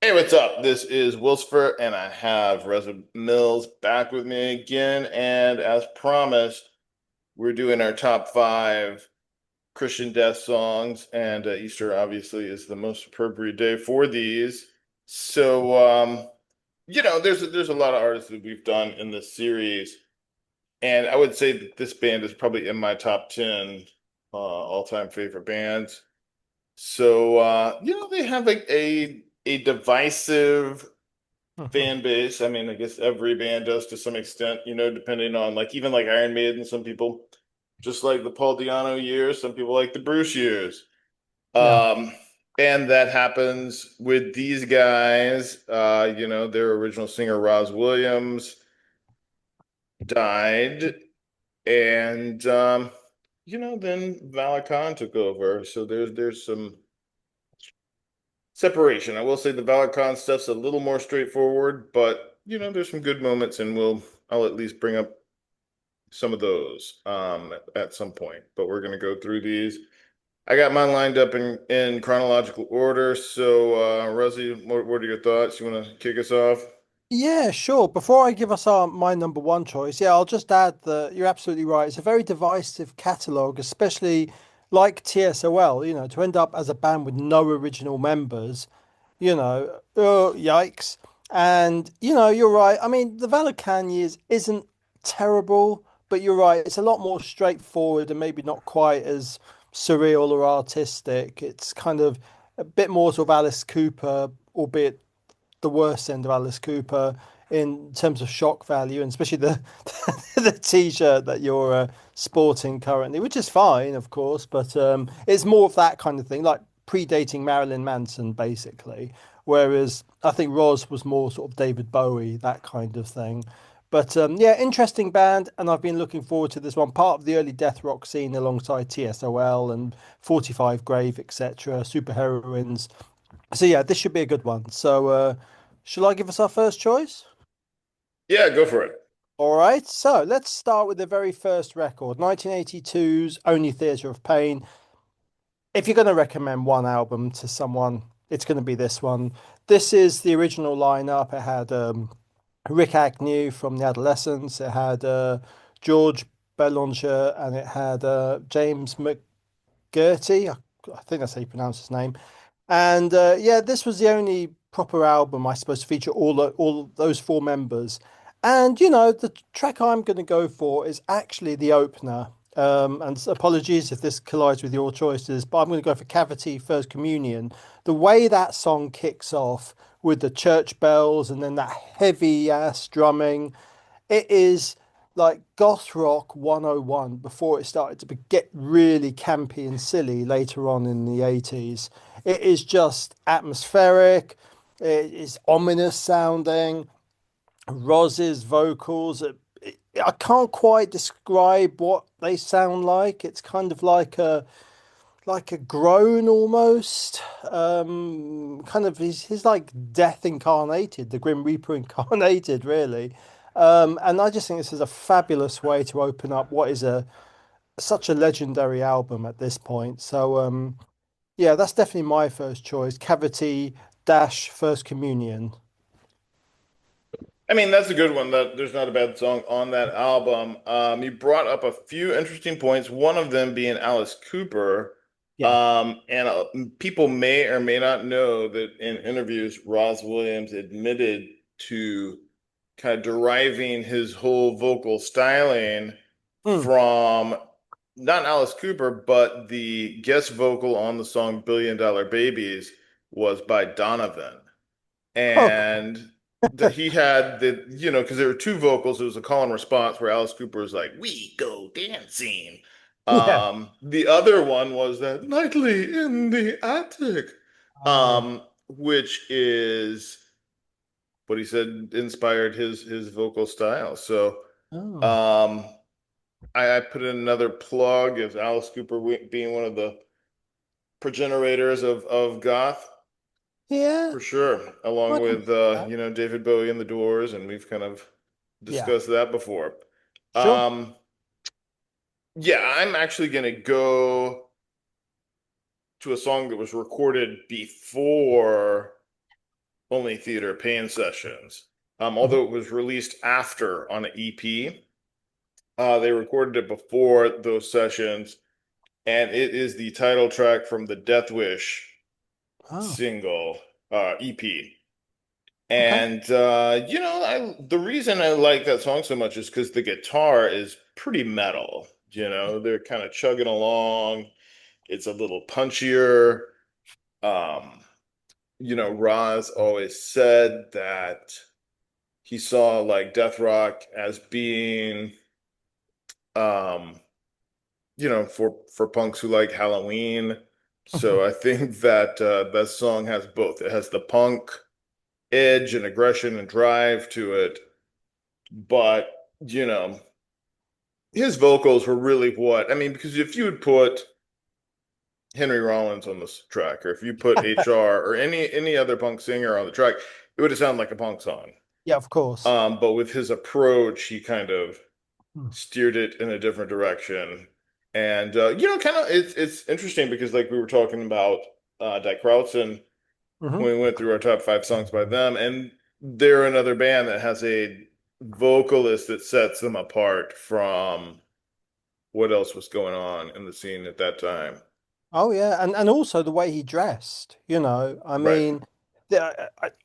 Hey, what's up? This is Wilsfer, and I have Reza Mills back with me again. And as promised, we're doing our top five Christian death songs, and Easter obviously is the most appropriate day for these. So, there's a lot of artists that we've done in this series, and I would say that this band is probably in my top 10 all-time favorite bands. So, they have like a divisive fan base. I mean, I guess every band does to some extent, depending on like even like Iron Maiden, some people just like the Paul Di'Anno years, some people like the Bruce years. Yeah. Um, and that happens with these guys. Their original singer Roz Williams died, and then Vala Khan took over. So there's some separation. I will say the Vala Khan stuff's a little more straightforward, but there's some good moments, and I'll at least bring up some of those at some point. But we're gonna go through these. I got mine lined up in chronological order. So, Rosie, what are your thoughts? You want to kick us off? Yeah, sure. Before I give us my number one choice, I'll just add that you're absolutely right. It's a very divisive catalogue, especially like TSOL, to end up as a band with no original members, yikes. And, you're right. I mean, the Valakhan years isn't terrible, but you're right. It's a lot more straightforward and maybe not quite as surreal or artistic. It's kind of a bit more sort of Alice Cooper, albeit the worst end of Alice Cooper in terms of shock value, and especially the the t-shirt that you're sporting currently, which is fine, of course, but it's more of that kind of thing, like predating Marilyn Manson, basically. Whereas I think Roz was more sort of David Bowie, that kind of thing. But yeah, interesting band, and I've been looking forward to this one. Part of the early death rock scene alongside TSOL and 45 Grave, etc., Super Heroines. So yeah, this should be a good one. So shall I give us our first choice? Yeah, go for it. All right. So let's start with the very first record, 1982's Only Theatre of Pain. If you're going to recommend one album to someone, it's going to be this one. This is the original lineup. It had Rick Agnew from The Adolescents. It had George Belanger, and it had James McGurty. I think that's how you pronounce his name. And yeah, this was the only proper album, I suppose, to feature all those four members. And the track I'm going to go for is actually the opener. And apologies if this collides with your choices, but I'm going to go for Cavity First Communion. The way that song kicks off with the church bells and then that heavy ass drumming, it is like goth rock 101 before it started to get really campy and silly later on in the 80s. It is just atmospheric, it is ominous sounding. Roz's vocals, I can't quite describe what they sound like. It's kind of like a groan almost. Kind of he's like death incarnated, the Grim Reaper incarnated, really. And I just think this is a fabulous way to open up what is a such a legendary album at this point. So yeah, that's definitely my first choice. Cavity dash First Communion. I mean, that's a good one. That there's not a bad song on that album. You brought up a few interesting points. One of them being Alice Cooper. Yeah. And people may or may not know that in interviews, Ross Williams admitted to kind of deriving his whole vocal styling Hmm. from not Alice Cooper, but the guest vocal on the song Billion Dollar Babies was by Donovan. Okay. And he had because there were two vocals. It was a call and response where Alice Cooper was like, "We go dancing." Yeah. The other one was that nightly in the attic, Oh. which is what he said inspired his vocal style. So, Oh. um, I put in another plug as Alice Cooper being one of the progenitors of goth. Yeah. For sure, I along can with believe that. David Bowie and the Doors, and we've kind of Yeah. discussed that before. Sure. Um, yeah, I'm actually gonna go to a song that was recorded before Only Theater Pain Sessions. Mhm. Although it was released after on an EP, they recorded it before those sessions, and it is the title track from the Death Wish Oh, single EP. okay. And I the reason I like that song so much is because the guitar is pretty metal. They're kind of chugging along. It's a little punchier. Um, Roz always said that he saw like death rock as being um, for punks who like Halloween. So I think that that song has both. It has the punk edge and aggression and drive to it, but you know, his vocals were really what I mean, because if you would put Henry Rollins on this track, or if you put HR or any other punk singer on the track, it would have sounded like a punk song. Yeah, of course. But with his approach, he kind of Mm-hmm. steered it in a different direction. And kind of it's interesting because like we were talking about Die Krautzen Mm-hmm. when we went through our top five songs by them, and they're another band that has a vocalist that sets them apart from what else was going on in the scene at that time. Oh yeah, and also the way he dressed, I Right.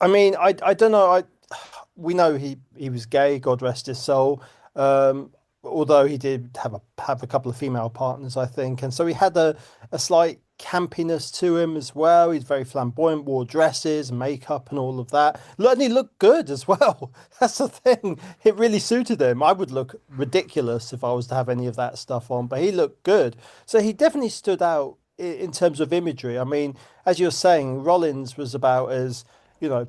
mean, I don't know. We know he was gay, God rest his soul. Although he did have a couple of female partners, I think, and so he had a slight campiness to him as well. He's very flamboyant, wore dresses, makeup, and all of that. And he looked good as well. That's the thing. It really suited him. I would look ridiculous if I was to have any of that stuff on, but he looked good. So he definitely stood out in terms of imagery. I mean, as you're saying, Rollins was about as,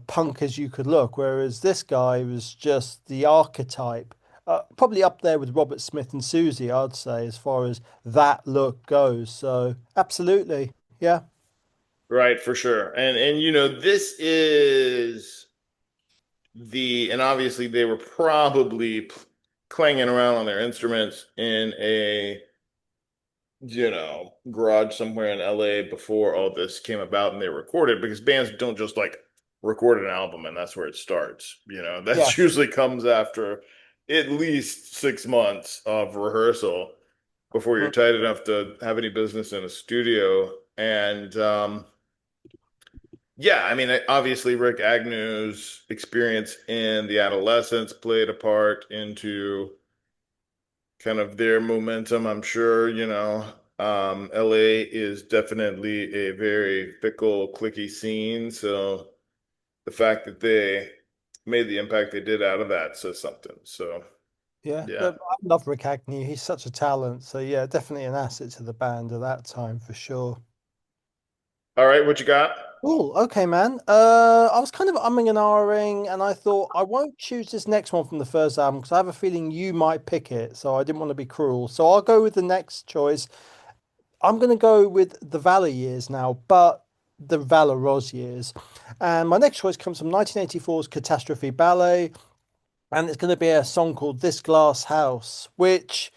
punk as you could look, whereas this guy was just the archetype. Probably up there with Robert Smith and Susie, I'd say, as far as that look goes. So, absolutely. Yeah. Right, for sure. And this is and obviously they were probably clanging around on their instruments in a garage somewhere in LA before all this came about and they recorded because bands don't just like record an album and that's where it starts. Yeah. That usually comes after at least 6 months of rehearsal before you're Mm. tight enough to have any business in a studio. And yeah, I mean, obviously Rick Agnew's experience in the adolescence played a part into kind of their momentum. I'm sure, LA is definitely a very fickle, clicky scene. So the fact that they made the impact they did out of that says something. So Yeah. yeah. But I love Rick Agnew. He's such a talent. So, yeah, definitely an asset to the band at that time for sure. All right, what you got? Cool. Okay, man. I was kind of umming and ahhing, and I thought I won't choose this next one from the first album because I have a feeling you might pick it. So I didn't want to be cruel. So I'll go with the next choice. I'm going to go with the Valor years now, but the Valor Ros years. And my next choice comes from 1984's Catastrophe Ballet, and it's going to be a song called This Glass House, which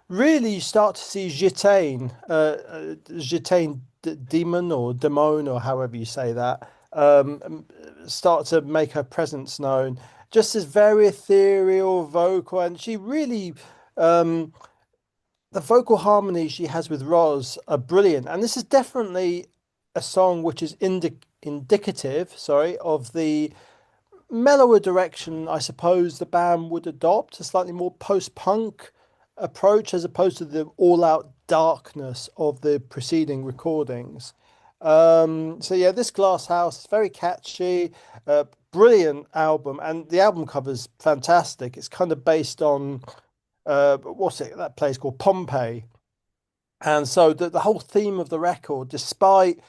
really you start to see Gitane Demon or Demone or however you say that, start to make her presence known. Just this very ethereal vocal, and she really, um, the vocal harmony she has with Roz are brilliant. And this is definitely a song which is indicative, sorry, of the mellower direction I suppose the band would adopt, a slightly more post-punk approach as opposed to the all-out darkness of the preceding recordings. So yeah, this Glass House is very catchy, brilliant album, and the album cover's fantastic. It's kind of based on what's it that place called Pompeii, and so the whole theme of the record, despite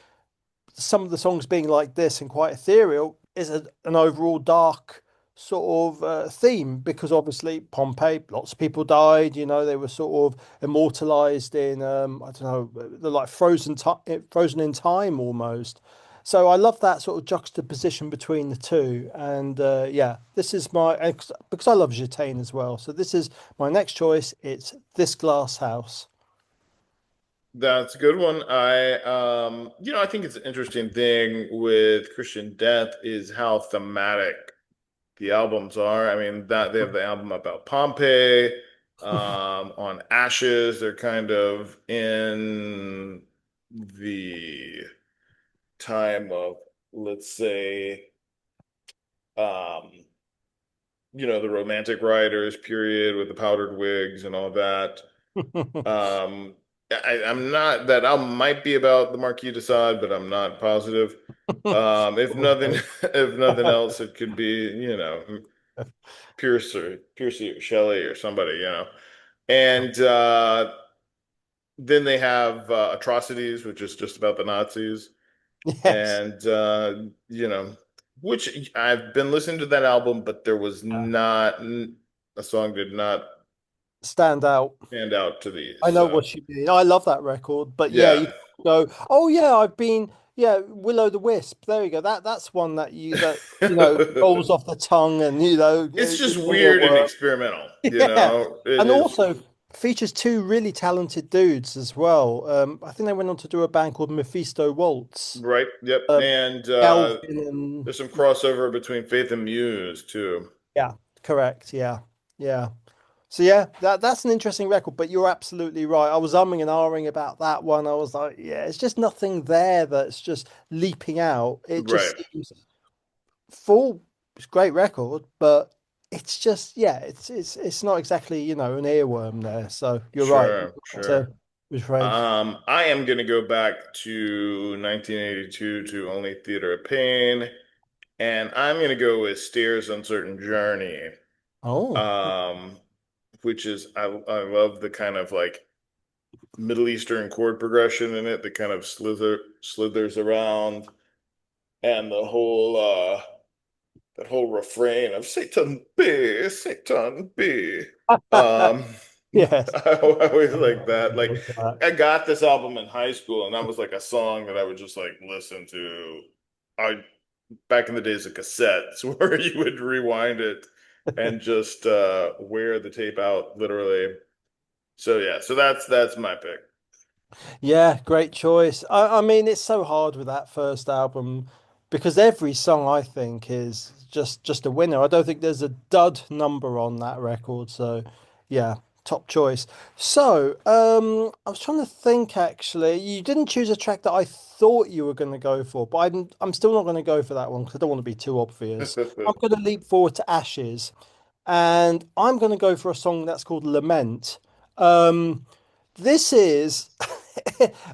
some of the songs being like this and quite ethereal is an overall dark sort of theme because obviously Pompeii, lots of people died. They were sort of immortalized in I don't know, they're like frozen in time almost. So I love that sort of juxtaposition between the two. And yeah, this is because I love Gitane as well. So this is my next choice. It's This Glass House. That's a good one. I think it's an interesting thing with Christian Death is how thematic the albums are. I mean, that they have the album about Pompeii, on Ashes. They're kind of in the time of, let's say, um, the Romantic Writers period with the powdered wigs and all that. Um, I'm not that album might be about the Marquis de Sade, but I'm not positive. If nothing, Okay. if nothing else, it could be, Piercy or Shelley or somebody, And then they have Atrocities, which is just about the Nazis, Yes. and which I've been listening to that album, but there was not a song did not Stand out. stand out to these. I know So what you mean. I love that record, but yeah, yeah. you go, oh yeah, I've been, yeah, Will o' the Wisp. There you go. That's one that rolls off the tongue, and It's just it's going to weird and work. experimental, Yeah, It and is also features two really talented dudes as well. I think they went on to do a band called Mephisto Waltz. right. Yep. Um, And Galvin and there's some crossover between Faith and Muse too. yeah, correct. Yeah, yeah. So yeah, that's an interesting record, but you're absolutely right. I was umming and ahhing about that one. I was like, yeah, it's just nothing there that's just leaping out. It Right. just seems full. It's a great record, but it's just yeah, it's not exactly an earworm there. So you're right. Sure, To sure. refrain. I am gonna go back to 1982 to Only Theater of Pain, and I'm gonna go with Stairs Uncertain Journey. Oh, Um, which is I love the kind of like Middle Eastern chord progression in it that kind of slithers around, and that whole refrain of Satan be. Um, yes. I always like that. Like, Love that. I got this album in high school, and that was like a song that I would just like listen to. I Back in the days of cassettes, where you would rewind it and just wear the tape out, literally. So yeah, so that's my pick. Yeah, great choice. I mean, it's so hard with that first album because every song I think is just a winner. I don't think there's a dud number on that record. So, yeah, top choice. So, I was trying to think actually. You didn't choose a track that I thought you were going to go for, but I'm still not going to go for that one because I don't want to be too obvious. I'm going to leap forward to Ashes, and I'm going to go for a song that's called Lament. This is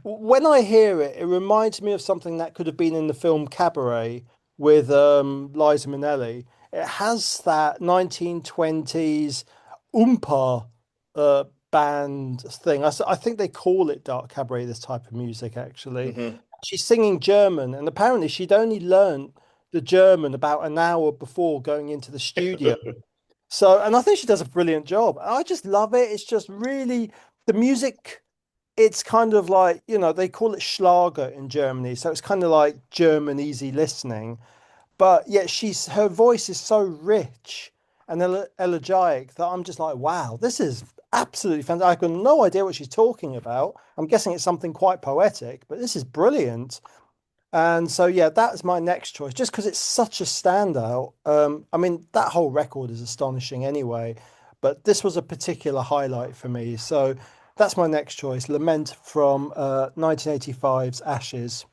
when I hear it, it reminds me of something that could have been in the film Cabaret with Liza Minnelli. It has that 1920s oompa uh, band thing. I think they call it dark cabaret, this type of music, actually. hmm She's singing German, and apparently she'd only learned the German about an hour before going into the studio. So, and I think she does a brilliant job. I just love it. It's just really the music. It's kind of like, they call it Schlager in Germany. So it's kind of like German easy listening. But yet her voice is so rich and elegiac that I'm just like, wow, this is absolutely fantastic. I've got no idea what she's talking about. I'm guessing it's something quite poetic, but this is brilliant. And so, yeah, that's my next choice, just because it's such a standout. I mean, that whole record is astonishing anyway, but this was a particular highlight for me. So that's my next choice, Lament from 1985's Ashes.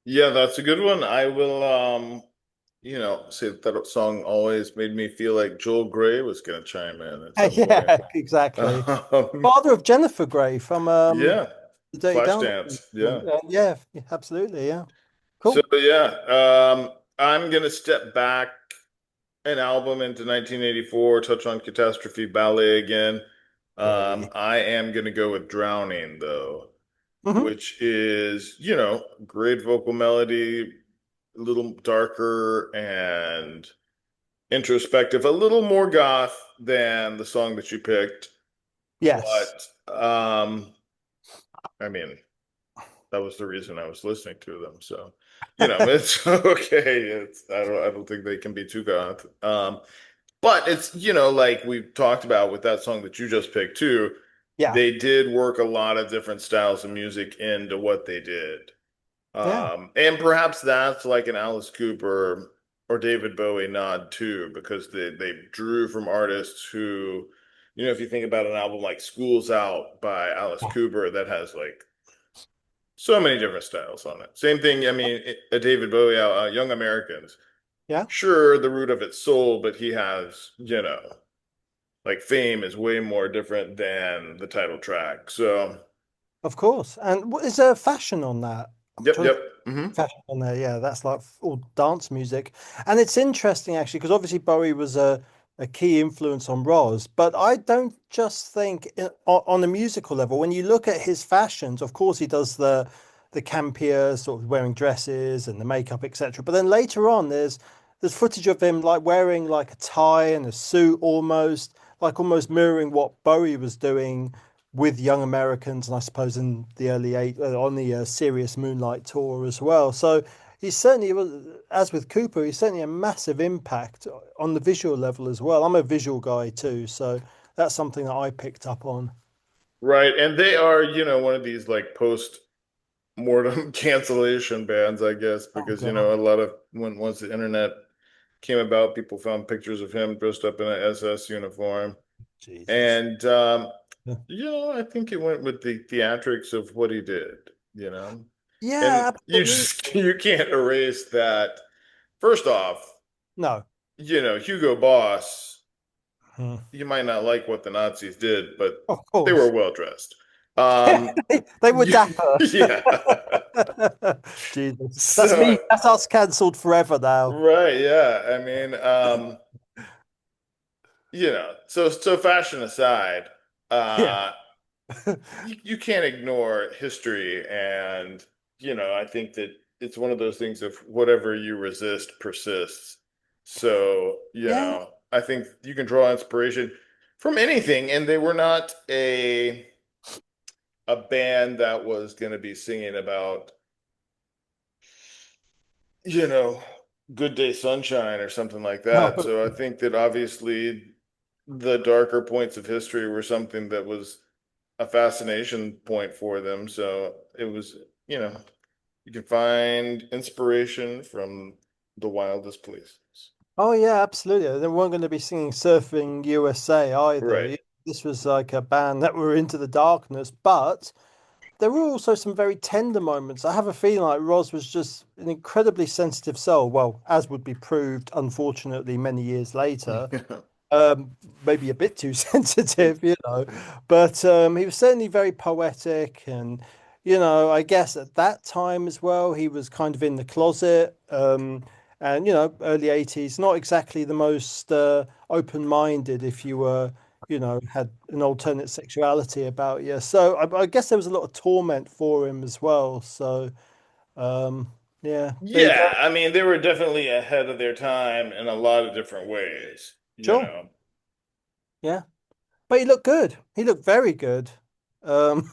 Yeah, that's a good one. I will say that song always made me feel like Joel Gray was gonna chime in at some point. Yeah, exactly. Um, Father of Jennifer Grey from yeah, the Dirty Dancing. Flashdance. Yeah. Yeah, absolutely. Yeah. So Cool. yeah, I'm gonna step back an album into 1984, touch on Catastrophe Ballet again. Great. I am gonna go with Drowning though, Hmm. which is, great vocal melody, a little darker and introspective, a little more goth than the song that you picked, Yes. but I mean, that was the reason I was listening to them. So, it's okay. I don't think they can be too goth. But it's, like we've talked about with that song that you just picked too. Yeah, they did work a lot of different styles of music into what they did. yeah, And perhaps that's like an Alice Cooper or David Bowie nod too, because they drew from artists who, if you think about an album like School's Out by Alice Cooper, that has like so many different styles on it. Same thing, I mean, a David Bowie, Young Americans. yeah. Sure, the root of it's soul, but he has, like Fame is way more different than the title track. So, Of course. And what is there fashion on that? I'm yep, trying to yep. Hmm. fashion on there. Yeah, that's like all dance music. And it's interesting actually, because obviously Bowie was a key influence on Roz, but I don't just think on a musical level, when you look at his fashions, of course he does the campier sort of wearing dresses and the makeup, etc. But then later on there's footage of him like wearing like a tie and a suit almost, like almost mirroring what Bowie was doing with Young Americans, and I suppose in the early on the Serious Moonlight tour as well. So he certainly was, as with Cooper, he's certainly a massive impact on the visual level as well. I'm a visual guy too, so that's something that I picked up on. Right. And they are, one of these like post mortem cancellation bands, I guess, Oh because, God, a lot of once the internet came about, people found pictures of him dressed up in an SS uniform. Jesus. And, Yeah, I think it went with the theatrics of what he did, and yeah, you absolutely. just, you can't erase that. First off, No, Hugo Boss, Hmm. you might not like what the Nazis did, but Of they were course. well dressed. Um, They were dapper. yeah. Jesus, that's So, me. That's us cancelled forever now. right, yeah. I mean, so fashion aside, Yeah. uh, you can't ignore history, and I think that it's one of those things of whatever you resist persists. So, Yeah. I think you can draw inspiration from anything, and they were not a band that was going to be singing about, you know, Good Day Sunshine or something like No. that. So I think that obviously the darker points of history were something that was a fascination point for them. So it was, you know, you can find inspiration from the wildest places. Oh yeah, absolutely. They weren't going to be singing Surfing USA Right. either. This was like a band that were into the darkness, but there were also some very tender moments. I have a feeling like Roz was just an incredibly sensitive soul. Well, as would be proved, unfortunately, many years later. um, Maybe a bit too sensitive, but he was certainly very poetic, and I guess at that time as well, he was kind of in the closet, and early 80s, not exactly the most open-minded if you were, had an alternate sexuality about you. So I guess there was a lot of torment for him as well. So yeah, there you go. Yeah, I mean, they were definitely ahead of their time in a lot of different ways, Sure. Yeah. But he looked good. He looked very good. Um,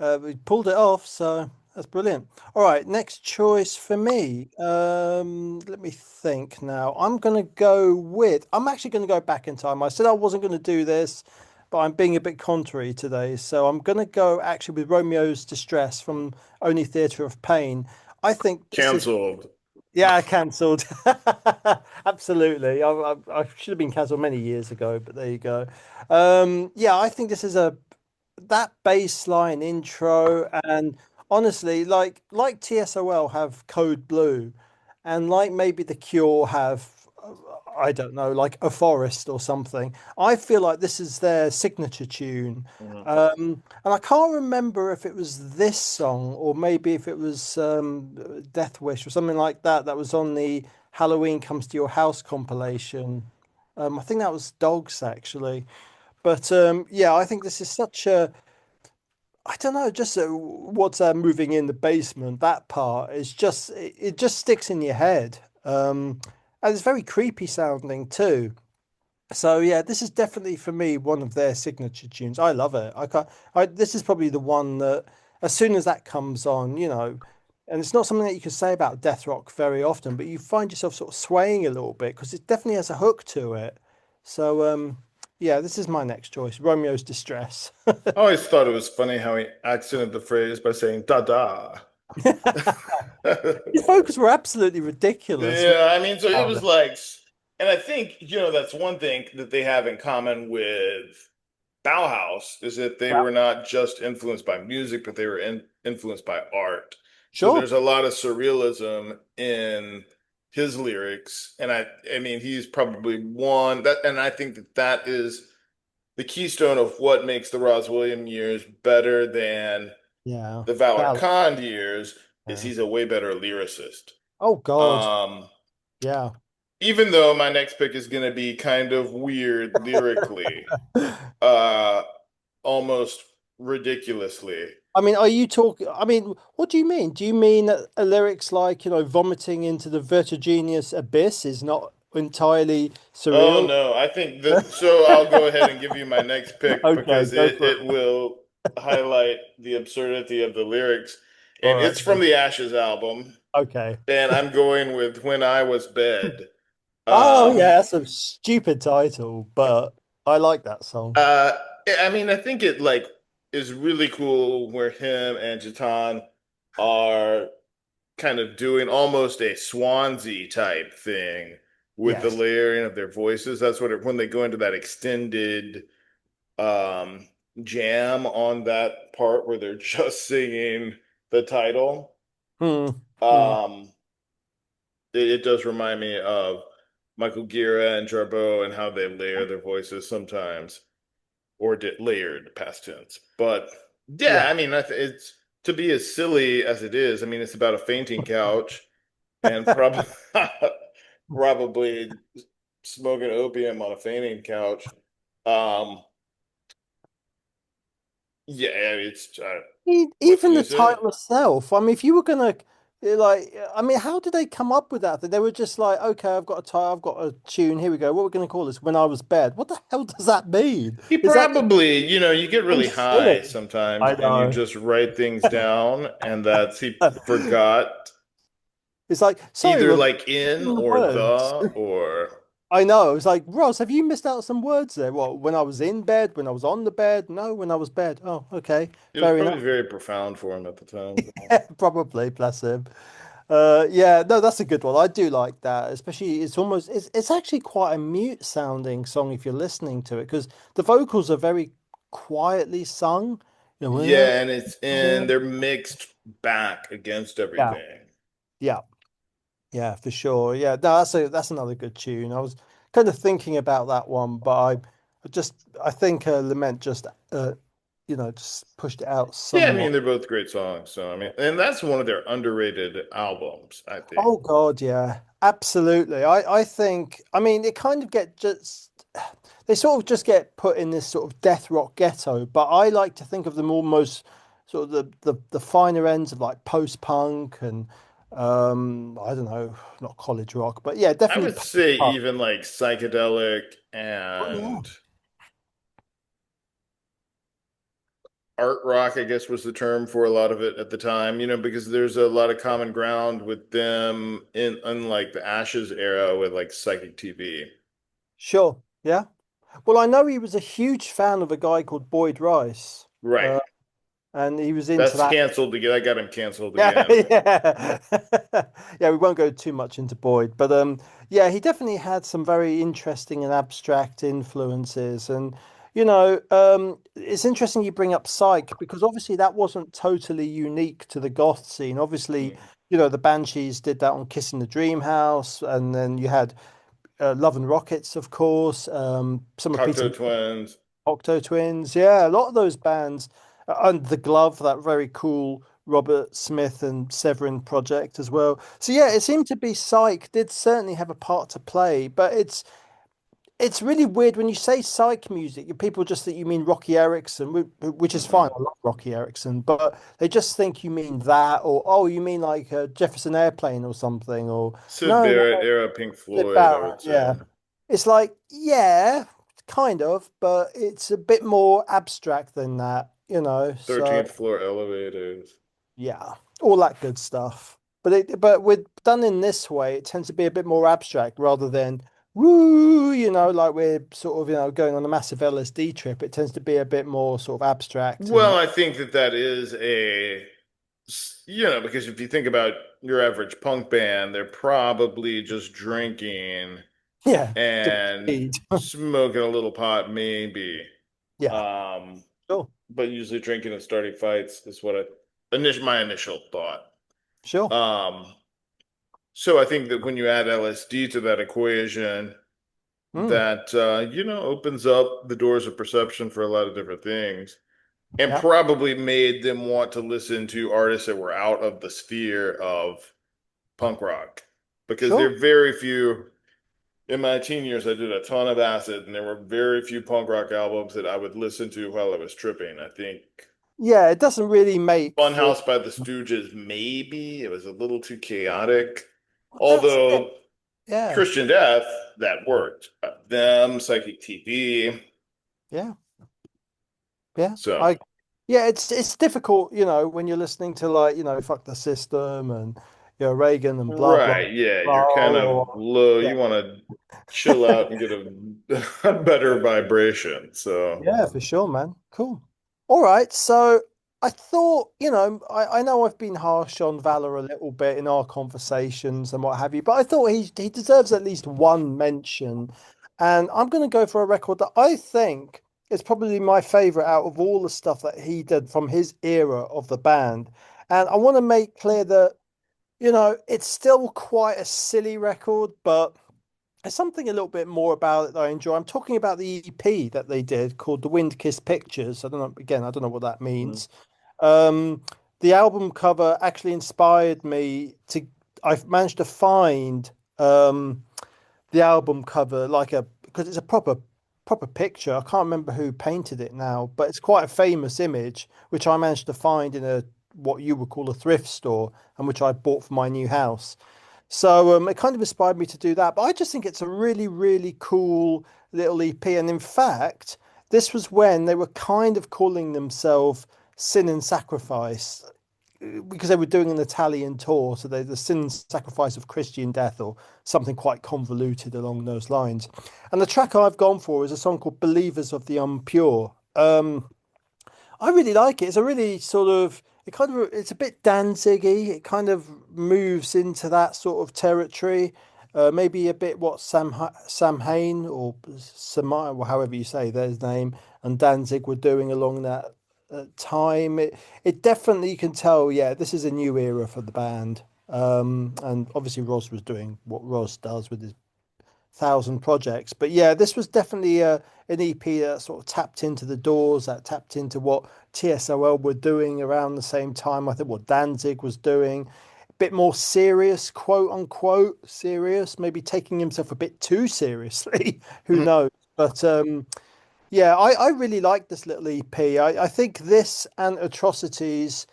he pulled it off, so that's brilliant. All right, next choice for me. Let me think now. I'm actually going to go back in time. I said I wasn't going to do this, but I'm being a bit contrary today. So I'm going to go actually with Romeo's Distress from Only Theatre of Pain. I think this is Canceled. yeah, cancelled. Absolutely. I should have been cancelled many years ago, but there you go. Yeah, I think this is a that baseline intro, and honestly, like TSOL have Code Blue, and like maybe The Cure have, I don't know, like A Forest or something. I feel like this is their signature tune. Mhm. And I can't remember if it was this song or maybe if it was Death Wish or something like that that was on the Halloween Comes to Your House compilation. I think that was Dogs actually. But yeah, I think this is such a I don't know, just what's moving in the basement. That part is just it just sticks in your head, and it's very creepy sounding too. So yeah, this is definitely for me one of their signature tunes. I love it. I can't. This is probably the one that as soon as that comes on, and it's not something that you can say about death rock very often, but you find yourself sort of swaying a little bit because it definitely has a hook to it. So Yeah, this is my next choice. Romeo's Distress. I always thought it was funny how he accented the phrase by saying da da. His vocals were absolutely ridiculous. Yeah, I mean, so it Wow. was like, and I think, that's one thing that they have in common with Bauhaus is that they Yeah, were not just influenced by music, but they were influenced by art. So sure. there's a lot of surrealism in his lyrics, and I mean, he's probably one that, and I think that that is the keystone of what makes the Ross Williams years better than Yeah. the Valor Ballad. Khan years is Yeah. he's a way better lyricist. Oh God. Um, Yeah. even though my next pick is going to be kind of weird lyrically, uh, almost ridiculously. I mean, are you talking? I mean, what do you mean? Do you mean a lyrics like, vomiting into the vertiginous abyss is not entirely Oh surreal? no, I think that, so I'll go ahead and give you my next pick Okay, because go it for it it. will highlight the absurdity of the lyrics. All And right. it's from the Ashes album, Okay. and I'm going with When I Was Bed. Oh Um, yeah, that's a stupid title, but I like that song. uh, I mean, I think it like is really cool where him and Jatan are kind of doing almost a Swansea type thing with the Yes. layering of their voices. That's what when they go into that extended um jam on that part where they're just singing the title. Hmm. Hmm. Um, it does remind me of Michael Gira and Jarboe and how they layer their voices sometimes, or did layered past tense. But yeah, Yeah. I mean, it's to be as silly as it is. I mean, it's about a fainting couch and probably probably smoking opium on a fainting couch. Um, yeah, it's what Even can the you say? title itself. I mean, if you were gonna I mean, how did they come up with that? They were just like, okay, I've got a title, I've got a tune. Here we go. What we're gonna call this? When I was bed. What the hell does that mean? He Is that just probably, you get so really high silly? sometimes I and you know. just write things down, and that's he forgot It's like, sorry, either Ross, like in the or words. the or I know. It's like, Ross, have you missed out some words there? What, when I was in bed, when I was on the bed? No, when I was bed. Oh, okay. it was Fair probably enough. very profound for him at the time. Probably, bless him. Yeah, no, that's a good one. I do like that, especially it's actually quite a mute sounding song if you're listening to it because the vocals are very quietly sung. Yeah, and it's in Yeah, they're mixed back against yeah, everything. yeah, yeah, for sure. Yeah, no, that's another good tune. I was kind of thinking about that one, but I think Lament just just pushed it out Yeah, I mean somewhat. they're both great songs. So I mean, and that's one of their underrated albums, I think. Oh God, yeah, absolutely. I think I mean it kind of get just they sort of just get put in this sort of death rock ghetto, but I like to think of them almost sort of the finer ends of like post-punk and I don't know, not college rock, but yeah, I definitely would say post-punk. even like psychedelic Oh yeah. and art rock, I guess was the term for a lot of it at the time, because there's a lot of common ground with them in like the Ashes era with like Psychic TV. Sure. Yeah. Well, I know he was a huge fan of a guy called Boyd Rice, Right. uh, and he was into That's that. canceled again. I got him canceled Yeah, again. yeah. Yeah, we won't go too much into Boyd, but yeah, he definitely had some very interesting and abstract influences. And it's interesting you bring up Psych because obviously that wasn't totally unique to the goth scene. Obviously, Mm. the Banshees did that on Kiss in the Dream House, and then you had Love and Rockets, of course, some of Peter Cocteau Twins. Octo Twins, yeah, a lot of those bands, and The Glove, that very cool Robert Smith and Severin project as well. So yeah, it seemed to be Psych did certainly have a part to play, but it's really weird when you say psych music, people just think you mean Rocky Erickson, which is fine. Mm-mm. I love Rocky Erickson, but they just think you mean that, or oh, you mean like Jefferson Airplane or something, or Sid no, Barrett no, era Pink Sid Floyd, I Barrett, would say. yeah. It's like, yeah, kind of, but it's a bit more abstract than that, So 13th floor elevators. yeah, all that good stuff. But with done in this way, it tends to be a bit more abstract rather than woo, like we're sort of, going on a massive LSD trip. It tends to be a bit more sort of abstract Well, and I think that that is because if you think about your average punk band, they're probably just drinking yeah, just and speed. smoking a little pot, maybe. Yeah, Um, sure, but usually drinking and starting fights is my initial thought. sure. Um, so I think that when you add LSD to that equation, Mm, that opens up the doors of perception for a lot of different things and yeah, probably made them want to listen to artists that were out of the sphere of punk rock because there sure. are very few. In my teen years, I did a ton of acid, and there were very few punk rock albums that I would listen to while I was tripping. I think Yeah, it doesn't really make for. Funhouse by the Stooges, maybe it was a little too chaotic. That's it. Although Yeah, Christian Death, that worked. Them, Psychic TV. yeah, yeah. So, Yeah, it's difficult, when you're listening to like, fuck the system and Reagan and blah blah right, yeah, blah. you're kind of Or low. yeah. You want to chill out and get a better vibration. So, Yeah, for sure, man. Cool. All right. So I thought, I know I've been harsh on Valor a little bit in our conversations and what have you, but I thought he deserves at least one mention. And I'm going to go for a record that I think is probably my favorite out of all the stuff that he did from his era of the band. And I want to make clear that, it's still quite a silly record, but there's something a little bit more about it that I enjoy. I'm talking about the EP that they did called The Wind Kissed Pictures. I don't know, again, I don't know what that mm, means. Um, the album cover actually inspired me to, I've managed to find um, the album cover because it's a proper picture. I can't remember who painted it now, but it's quite a famous image, which I managed to find in a what you would call a thrift store and which I bought for my new house. So it kind of inspired me to do that. But I just think it's a really, really cool little EP. And in fact, this was when they were kind of calling themselves Sin and Sacrifice because they were doing an Italian tour. So they the Sin and Sacrifice of Christian Death or something quite convoluted along those lines. And the track I've gone for is a song called Believers of the Impure. I really like it. It's a really sort of it's a bit Danziggy. It kind of moves into that sort of territory. Maybe a bit what Sam Hain or Samai, or however you say their name, and Danzig were doing along that time. It definitely you can tell. Yeah, this is a new era for the band. And obviously Roz was doing what Roz does with his thousand projects. But yeah, this was definitely an EP that sort of tapped into the doors, that tapped into what TSOL were doing around the same time. I think what Danzig was doing. A bit more serious, quote unquote, serious, maybe taking himself a bit too seriously. Who mm. knows? But yeah, I really like this little EP. I think this and Atrocities,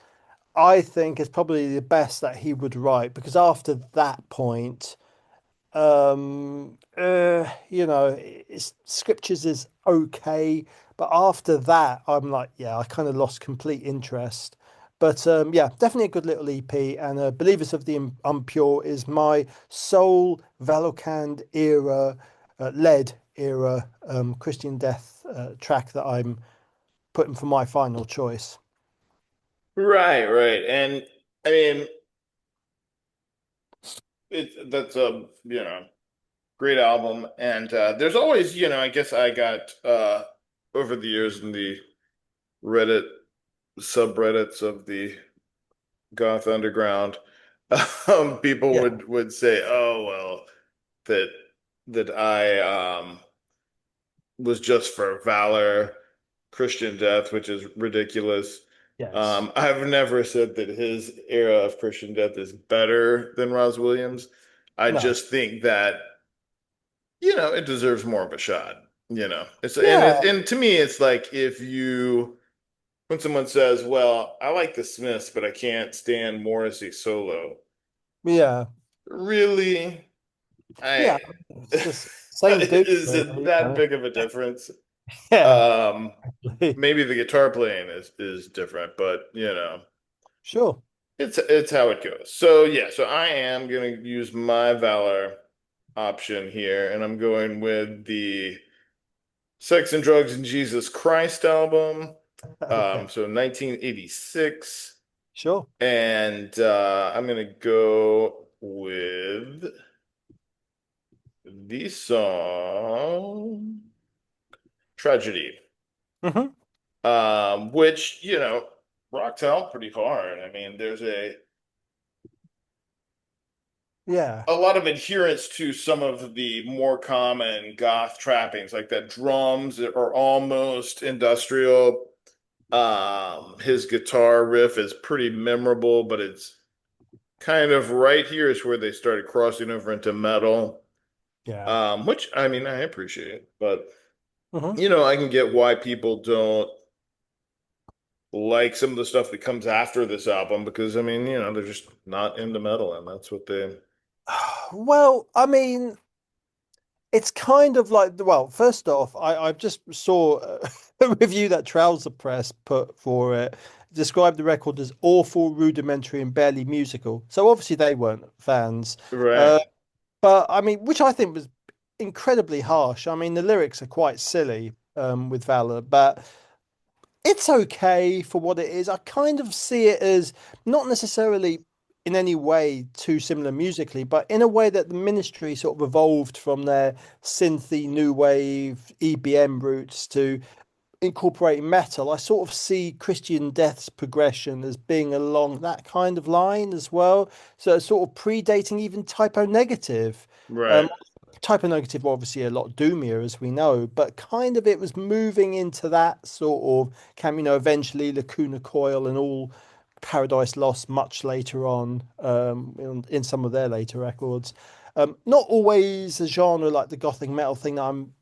I think, is probably the best that he would write because after that point, scriptures is okay, but after that I'm like, yeah, I kind of lost complete interest. But yeah, definitely a good little EP. And Believers of the Impure is my soul Valokand era, led era Christian Death track that I'm putting for my final choice. Right, right. And I mean, that's a, great album. And there's always, I guess I got over the years in the Reddit subreddits of the Goth Underground, people Yeah. would say, "Oh well, that I was just for Valor, Christian Death," which is ridiculous. Yes. I've never said that his era of Christian Death is better than Roz Williams. I No. just think that it deserves more of a shot. Yeah. And to me, it's like if you when someone says, "Well, I like the Smiths, but I can't stand Morrissey solo." Yeah. Really? Yeah. I It's just same dude, is it really. that big of a difference? Yeah. Um, maybe the guitar playing is different, but Sure. it's how it goes. So yeah, so I am gonna use my Valor option here, and I'm going with the Sex and Drugs and Jesus Christ album. Okay, So 1986. sure. And I'm gonna go with the song Tragedy. Hmm. Which, rocked out pretty hard. I mean, there's Yeah, a lot of adherence to some of the more common goth trappings, like that drums are almost industrial. His guitar riff is pretty memorable, but it's kind of right here is where they started crossing over into metal. yeah. Which I mean I appreciate, but Hmm. I can get why people don't like some of the stuff that comes after this album because I mean, they're just not into metal and that's what they Well, I mean, it's kind of like, well, first off, I just saw a review that Trouser Press put for it, described the record as awful, rudimentary, and barely musical. So obviously they weren't fans. right, Uh, but I mean, which I think was incredibly harsh. I mean, the lyrics are quite silly, with Valor, but it's okay for what it is. I kind of see it as not necessarily in any way too similar musically, but in a way that the Ministry sort of evolved from their synthy new wave EBM roots to incorporating metal. I sort of see Christian Death's progression as being along that kind of line as well. So it's sort of predating even Typo Negative. right, Um, Typo Negative were obviously a lot doomier, as we know, but kind of it was moving into that sort of camp, eventually Lacuna Coil and all Paradise Lost much later on, in some of their later records. Not always a genre like the gothic metal thing that I'm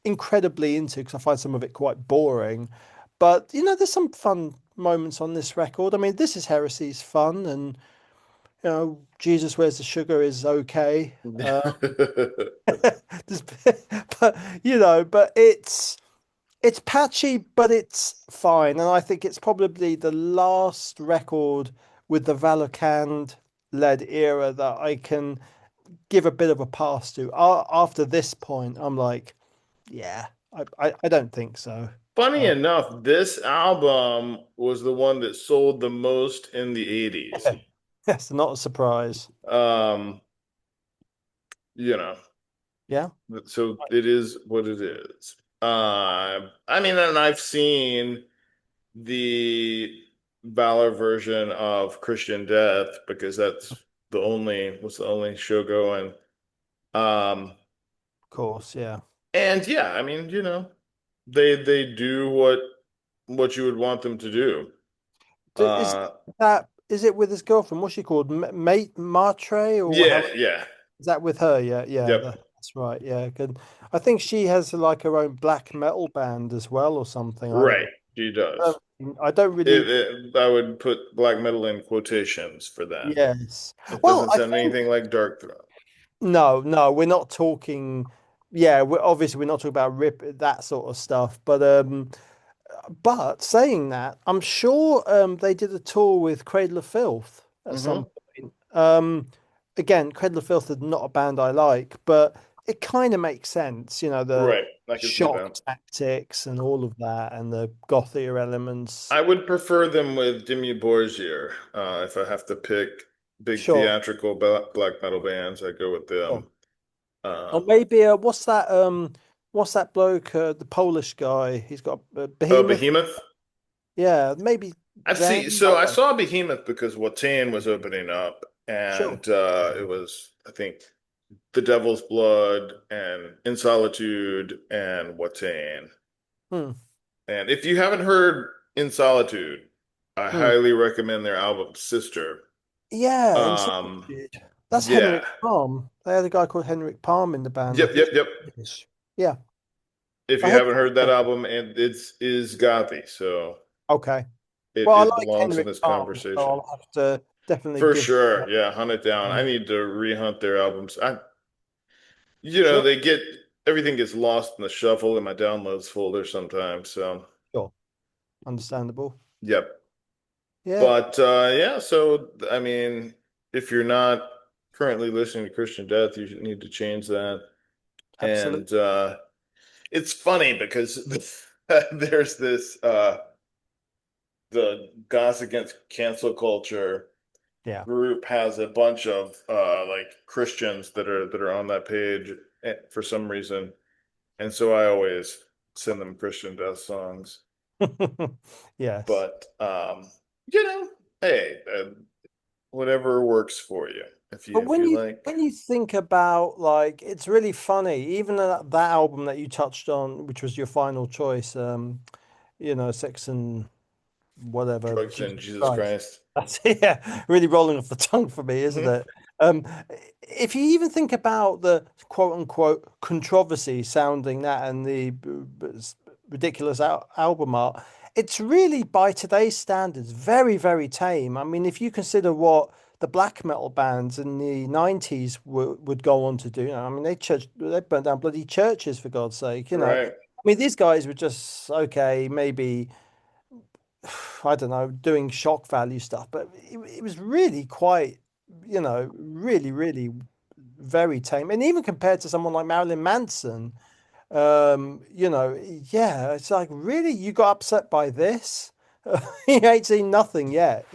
incredibly into because I find some of it quite boring. But there's some fun moments on this record. I mean, This Is Heresy's fun, and Jesus Where's the Sugar is okay. Just- but it's patchy, but it's fine, and I think it's probably the last record with the Valorcand led era that I can give a bit of a pass to. After this point, I'm like, yeah, I don't think so. Funny Uh, enough, this album was the one that sold the most in the 80s. yes, not a surprise. Um, you know, Yeah, so it is what it is. I mean, and I've seen the Valor version of Christian Death because that's the only show going. Um, of course. Yeah. and yeah, I mean, they do what you would want them to do. Is Uh, that is it with his girlfriend? What's she called? Mate Matre or yeah, how yeah, is that with her? Yeah, yeah, yep, that's right. Yeah, good. I think she has like her own black metal band as well or something. right. She does. I don't really. I would put black metal in quotations for that. Yes. It Well, doesn't I sound think anything like Dark Throne. no, no, we're not talking. Yeah, we're not talking about rip that sort of stuff. But saying that, I'm sure they did a tour with Cradle of Filth at some Hmm. point. Again, Cradle of Filth is not a band I like, but it kind of makes sense, the Right, I can see shock that. tactics and all of that, and the gothier elements. I would prefer them with Dimmu Borgir. If I have to pick big Sure, theatrical black metal bands, I go with sure. them. Or Um, maybe what's that bloke, the Polish guy? He's got a oh, Behemoth. Behemoth. Yeah, maybe I see. them. So I saw Behemoth because Watain was opening up, Sure. and it was, I think, The Devil's Blood and In Solitude and Watain. Hmm. And if you haven't heard In Solitude, I Hmm. highly recommend their album Sister. Yeah, in Um, Solitude. That's yeah. Henrik Palm. They had a guy called Henrik Palm in the band. I Yep, think yep, he's yep. British. Yeah, If I you heard. haven't heard that album, and it's is gothy, so Okay. it Well, I it like belongs in Henrik this Palm, so conversation. I'll have to definitely For give. sure. Yeah, hunt it down. I need to rehunt their albums. Sure, They get everything gets lost in the shuffle in my downloads folder sometimes. So, sure, understandable. yep. Yeah. But yeah, so I mean, if you're not currently listening to Christian Death, you need to change that. Absolutely. And it's funny because there's this the Gods Against Cancel Culture Yeah. group has a bunch of like Christians that are on that page for some reason. And so I always send them Christian Death songs. Yes. But you know, hey, whatever works for you. But If you like when you think about like it's really funny, even that album that you touched on, which was your final choice, Sex and whatever, drugs and Jesus Jesus Christ. Christ. That's yeah, really rolling off the tongue for me, isn't Mhm. it? Um, if you even think about the quote unquote controversy sounding that and the ridiculous album art, it's really by today's standards very, very tame. I mean, if you consider what the black metal bands in the 90s would go on to do, I mean, they burnt down bloody churches for God's sake, Right. I mean, these guys were just okay, maybe I don't know, doing shock value stuff, but it was really quite, really, really very tame. And even compared to someone like Marilyn Manson, yeah, it's like, really, you got upset by this? You ain't seen nothing yet.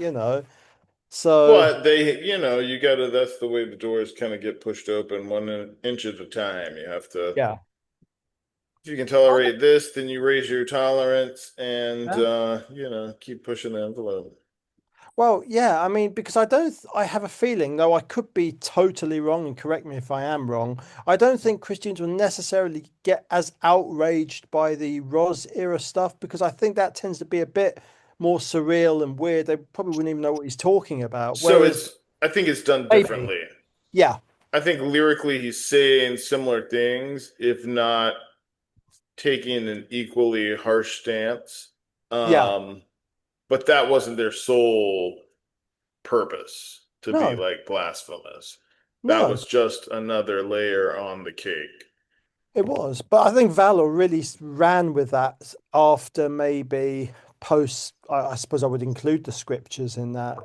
So, But you gotta, that's the way the doors kind of get pushed open one inch at a time. You have to, yeah. if you can tolerate this, then you raise your tolerance and, Yeah. keep pushing the envelope. Well, yeah, I mean, because I have a feeling, though I could be totally wrong, and correct me if I am wrong, I don't think Christians will necessarily get as outraged by the Roz era stuff because I think that tends to be a bit more surreal and weird. They probably wouldn't even know what he's talking about. So Whereas I think it's done maybe, differently. yeah, I think lyrically he's saying similar things, if not taking an equally harsh stance. yeah, Um, but that wasn't their sole purpose to be no, like blasphemous. That no. was just another layer on the cake. It was, but I think Valor really ran with that after maybe post. I suppose I would include the scriptures in that.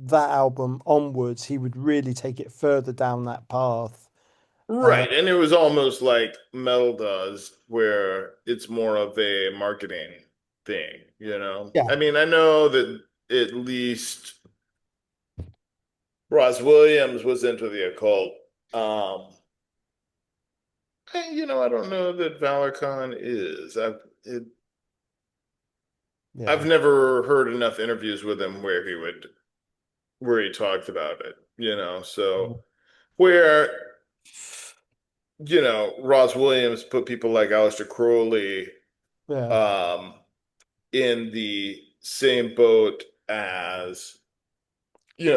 That album onwards, he would really take it further down that path. Uh, Right. And it was almost like metal does, where it's more of a marketing thing. yeah, I mean, I know that at least Ross Williams was into the occult. Um, I don't know that Valorcon is. I've yeah, never heard enough interviews with him where he talked about it. So where, Ross Williams put people like Aleister Crowley yeah, um in the same boat as,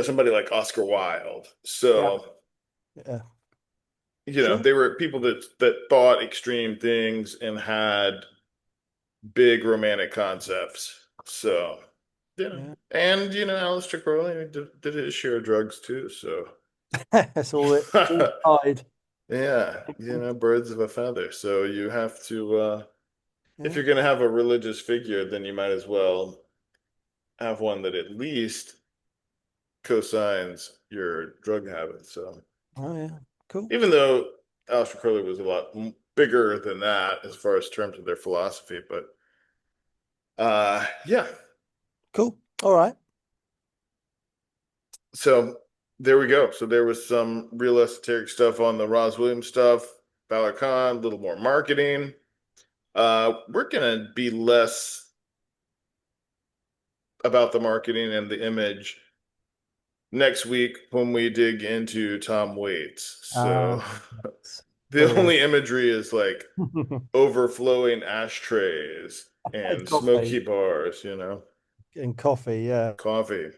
somebody like Oscar Wilde. yeah, So, yeah. Sure. they were people that thought extreme things and had big romantic concepts. So, Yeah, and Aleister Crowley did his share of drugs too. So, that's all tied. yeah, birds of a feather. So you have to, if Yeah, you're going to have a religious figure, then you might as well have one that at least cosigns your drug habit. So oh yeah, cool, even though Aleister Crowley was a lot bigger than that as far as terms of their philosophy, but yeah. cool. All right. So there we go. So there was some real esoteric stuff on the Ross Williams stuff, Ballard Khan, a little more marketing. We're gonna be less about the marketing and the image next week when we dig into Tom Waits. Ah, So yes. the Brilliant. only imagery is like overflowing ashtrays And and coffee. smoky bars, And coffee, yeah. coffee.